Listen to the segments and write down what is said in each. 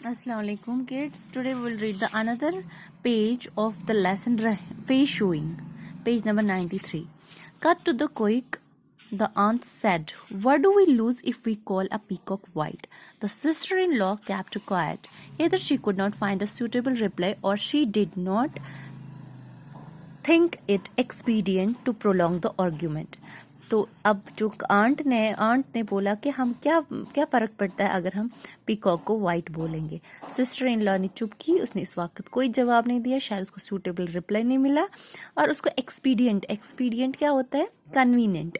Assalamu alaikum kids. Today we will read the another page of the lesson face showing. Page number 93. Cut to the quick. The aunt said, "What do we lose if we call a peacock white?" The sister-in-law kept quiet. Either she could not find a suitable reply or she did not think it expedient to prolong the argument. तो अब जो aunt ने बोला कि हम क्या फ़र्क पड़ता है अगर हम पीकॉक को वाइट बोलेंगे। सिस्टर इन लॉ ने चुप की, उसने इस वक्त कोई जवाब नहीं दिया, शायद उसको सूटेबल रिप्लाई नहीं मिला और उसको एक्सपीडियंट क्या होता है, कन्वीनियंट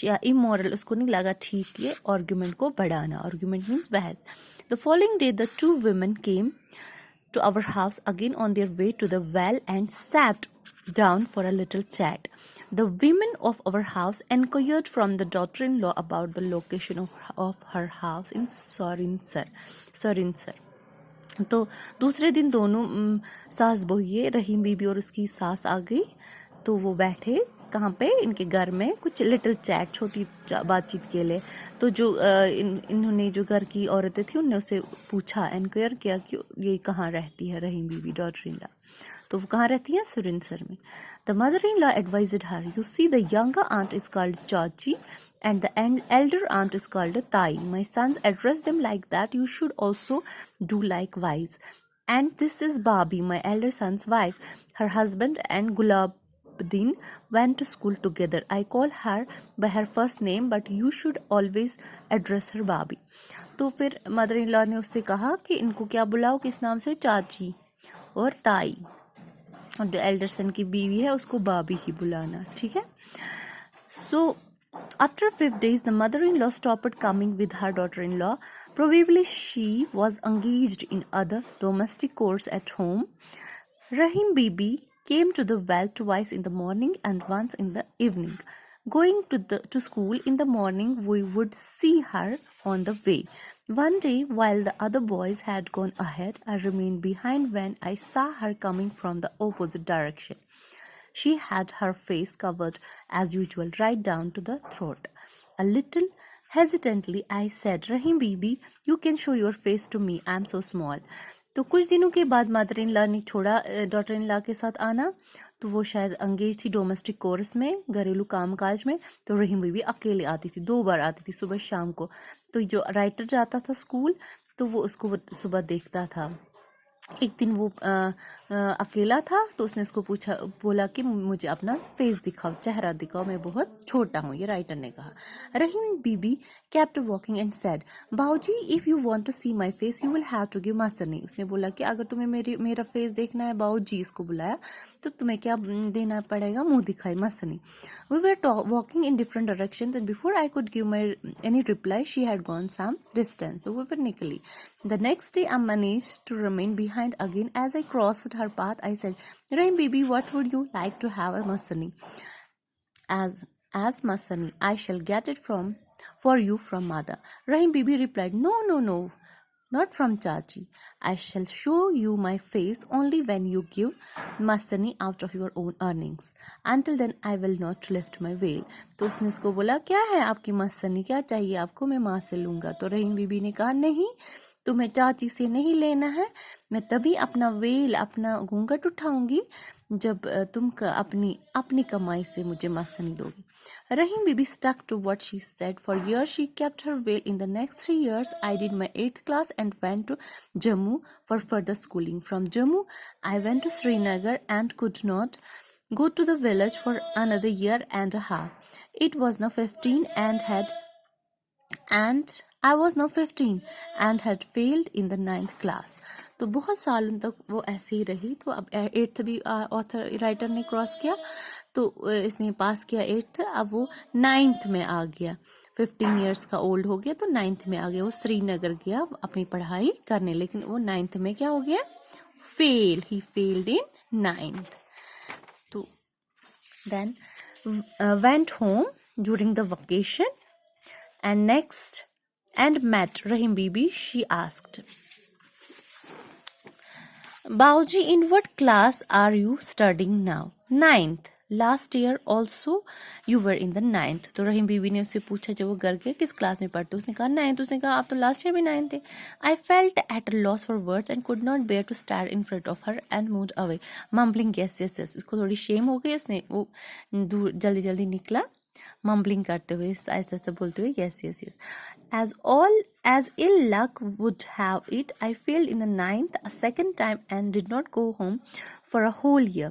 या इमोरल, उसको नहीं लगा ठीक ये आर्ग्यूमेंट को बढ़ाना। आर्ग्यूमेंट मीन्स बहस। The following day the two women came to our house again on their way to the well and sat down for a little chat. The women of our house inquired from the daughter-in-law about the location of her house in Sorinsar. तो दूसरे दिन दोनों सास बहुए रहीम बीबी और उसकी सास आ गई, तो वो बैठे कहाँ पे, इनके घर में कुछ लिटिल चैट, छोटी बातचीत के लिए। तो जो इन्होंने जो घर की औरतें थी उनने उसे पूछा, एनक्वायर किया कि ये कहाँ रहती है रहीम बीबी, डॉटर इन लॉ। तो वो कहाँ रहती है, सुरिनसर में। The mother in law advised her, you see the younger aunt is called chachi and the elder aunt is called a Tai. My sons address them like that. You should also do likewise. And this is Babi, my elder son's wife. Her husband and Gulabuddin went to school together. I call her by her first name, but you should always address her Babi. तो फिर mother in law ने उससे कहा कि इनको क्या बुलाओ, किस नाम से, चाची और ताई, और जो एल्डर सन की बीवी है उसको बाबी ही बुलाना, ठीक है। So after 5 days, the mother-in-law stopped coming with her daughter-in-law. Probably she was engaged in other domestic chores at home. Rahim Bibi came to the well twice in the morning and once in the evening. Going to school in the morning, we would see her on the way. One day, while the other boys had gone ahead, I remained behind when I saw her coming from the opposite direction. She had her face covered as usual right down to the throat. A little hesitantly I said, Rahim Bibi, you can show your face to me, I am so small. तो कुछ दिनों के बाद mother in law ने छोड़ा daughter in law के साथ आना, तो वो शायद अंगेज थी डोमेस्टिक कोर्स में, घरेलू कामकाज में। तो रहीम बीबी अकेले आती थी, 2 बार आती थी, सुबह शाम को। तो जो राइटर जाता था स्कूल, तो वो उसको सुबह देखता था। एक दिन वो अकेला था, तो उसने उसको बोला कि मुझे अपना फेस दिखाओ, चेहरा दिखाओ, मैं बहुत छोटा हूँ, ये राइटर ने कहा। रहीम बीबी kept walking and said, बाऊजी, if you want to see my face, you will have to give masani. उसने बोला कि अगर तुम्हें मेरा फेस देखना है, बाऊजी इसको बुलाया, तो तुम्हें क्या देना पड़ेगा, मुंह दिखाई, masani. We were walking in different directions and before I could give any reply, she had gone some distance. So we were nickely. The next day I managed to remain behind again. As I crossed her path, I said, Rahim Bibi, what would you like to have a masani? As masani, I shall get it for you from mother. Rahim Bibi replied, No, not from Chachi. I shall show you my face only when you give masani out of your own earnings. Until then, I will not lift my veil. तो उसने उसको बोला, क्या है आपकी मसनी, क्या चाहिए आपको, मैं माँ से लूँगा। तो रहीम बीबी ने कहा, नहीं, तुम्हें चाची से नहीं लेना है, मैं तभी अपना वेल, अपना घूंघट उठाऊंगी जब तुम अपनी कमाई से मुझे मसनी दोगी। Rahim Bibi stuck to what she said. For years she kept her veil. In the next 3 years, I did my 8th class and went to Jammu for further schooling. From Jammu, I went to Srinagar and could not go to the village for another year and a half. It was now 15 and I was now 15 and had failed in the 9th class. तो बहुत सालों तक वो ऐसे ही रही। तो अब 8th भी ऑथर राइटर ने क्रॉस किया, तो इसने पास किया 8th, अब वो 9th में आ गया, 15 इयर्स का ओल्ड हो गया, तो 9th में आ गया। वो श्रीनगर गया अपनी पढ़ाई करने, लेकिन वो 9th में क्या हो गया, fail, he failed in 9th. तो then went home during the vacation and met Rahim Bibi. She asked, Baoji, in what class are you studying now? 9th. Last year also you were in the 9th। तो रहीम बीबी ने उससे पूछा जब वो घर गए किस क्लास में पढ़ते, उसने कहा 9th। उसने कहा आप तो लास्ट ईयर भी 9th थे। I felt at a loss for words and could not bear to stand in front of her and move away mumbling yes yes yes. उसको थोड़ी शेम हो गई, उसने वो दूर जल्दी जल्दी निकला मम्बलिंग करते हुए, ऐसा ऐसा बोलते हुए yes yes yes. As ill luck would have it, I failed in the 9th a second time and did not go home for a whole year.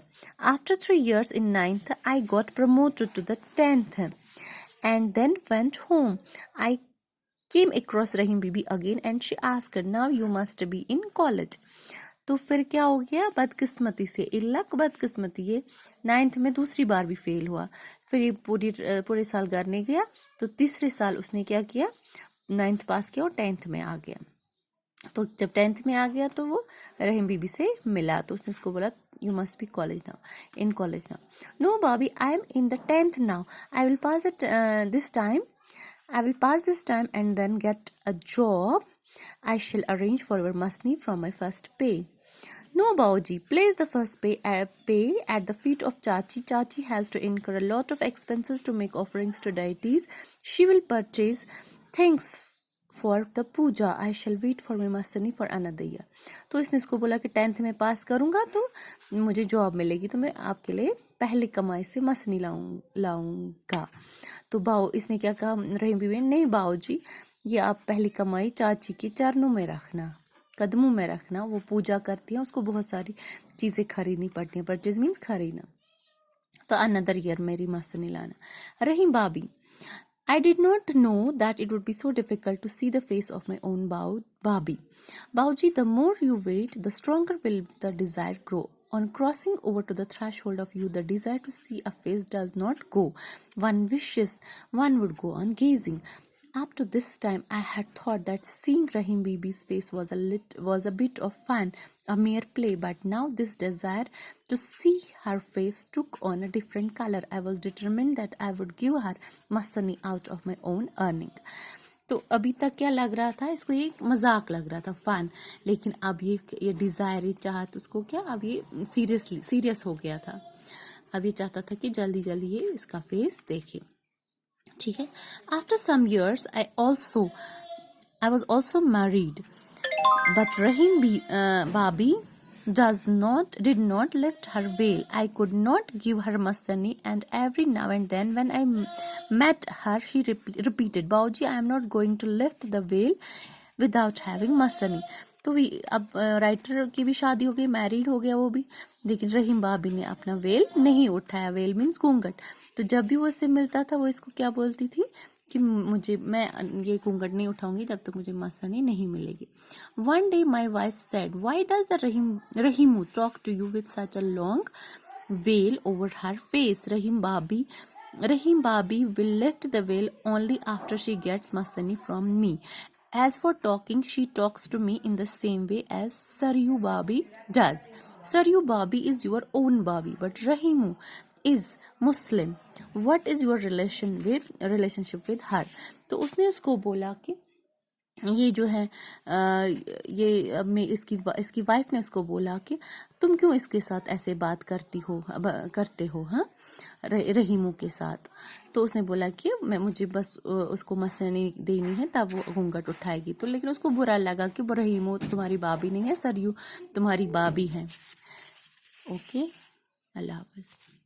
After 3 years in 9th, I got promoted to the 10th and then went home. I came across Rahim Bibi again and she asked her, now you must be in college. तो फिर क्या हो गया, बदकिस्मती से इल्लक बदकिस्मती, ये 9th में दूसरी बार भी फेल हुआ। फिर ये पूरे साल घर नहीं गया, तो तीसरे साल उसने क्या किया, 9th पास किया और 10th में आ गया। तो जब 10th में आ गया तो वो रहीम बीबी से मिला, तो उसने उसको बोला you must be college now, in college now. No Babi, I am in the 10th now, I will pass it this time, I will pass this time and then get a job. I shall arrange for your masni from my first pay. No, Baoji, place the first pay at the feet of Chachi. Chachi has to incur a lot of expenses to make offerings to deities. She will purchase things for the puja. I shall wait for my masani for another year. तो इसने इसको बोला कि 10th में पास करूँगा तो मुझे job मिलेगी, तो मैं आपके लिए पहले कमाई से मसनी लाऊंगा। तो इसने क्या कहा रहीम बीबी, नहीं बाऊ जी, ये आप पहली कमाई चाची के चरणों में रखना, कदमों में रखना। वो पूजा करती हैं, उसको बहुत सारी चीज़ें खरीदनी पड़ती हैं, परचेज मीन्स खरीदना। तो अनदर ईयर मेरी मसनी लाना। रहीम बाबी, I did not know that it would be so difficult to see the face of my own Babi. Bauji, the more you wait, the stronger will the desire grow. On crossing over to the threshold of youth, the desire to see a face does not go. One wishes one would go on gazing. Up to this time, I had thought that seeing Rahim Bibi's face was a bit of fun, a mere play. But now this desire to see her face took on a different color. I was determined that I would give her masani out of my own earning. तो अभी तक क्या लग रहा था इसको, ये मजाक लग रहा था, फन, लेकिन अब ये डिजायर, ये चाहत उसको क्या, अब ये सीरियस हो गया था। अब ये चाहता था कि जल्दी जल्दी ये इसका फेस देखे। ठीक है। After some years I was also married, but Rahim Babi did not lift her veil. I could not give her masani, and every now and then when I met her, she repeated, Bauji, I am not going to lift the veil without having masani. तो अब writer की भी शादी हो गई, married हो गया वो भी, लेकिन रहीम बाबी ने अपना वेल नहीं उठाया। वेल मीन्स घूंघट। तो जब भी वो इससे मिलता था वो इसको क्या बोलती थी कि मैं ये घूंघट नहीं उठाऊंगी जब तक मुझे मसनी नहीं मिलेगी। One day my wife said, why does the Rahimu talk to you with such a long veil over her face? Rahim Babi will lift the veil only after she gets मसनी from me. As for talking, she talks to me in the same way as Saryu Babi does. Saryu Babi is your own Babi, but Rahimu is Muslim. What is your relationship with her? तो उसने उसको बोला कि ये जो है इसकी wife ने उसको बोला कि तुम क्यों इसके साथ ऐसे बात करते हो हाँ, रहीमू के साथ। तो उसने बोला कि मुझे बस उसको मसनी देनी है तब वो घूंघट उठाएगी। तो लेकिन उसको बुरा लगा कि वो रहीमू तुम्हारी बाबी नहीं है, सरयू तुम्हारी बाबी है। ओके, अल्लाह हाफिज।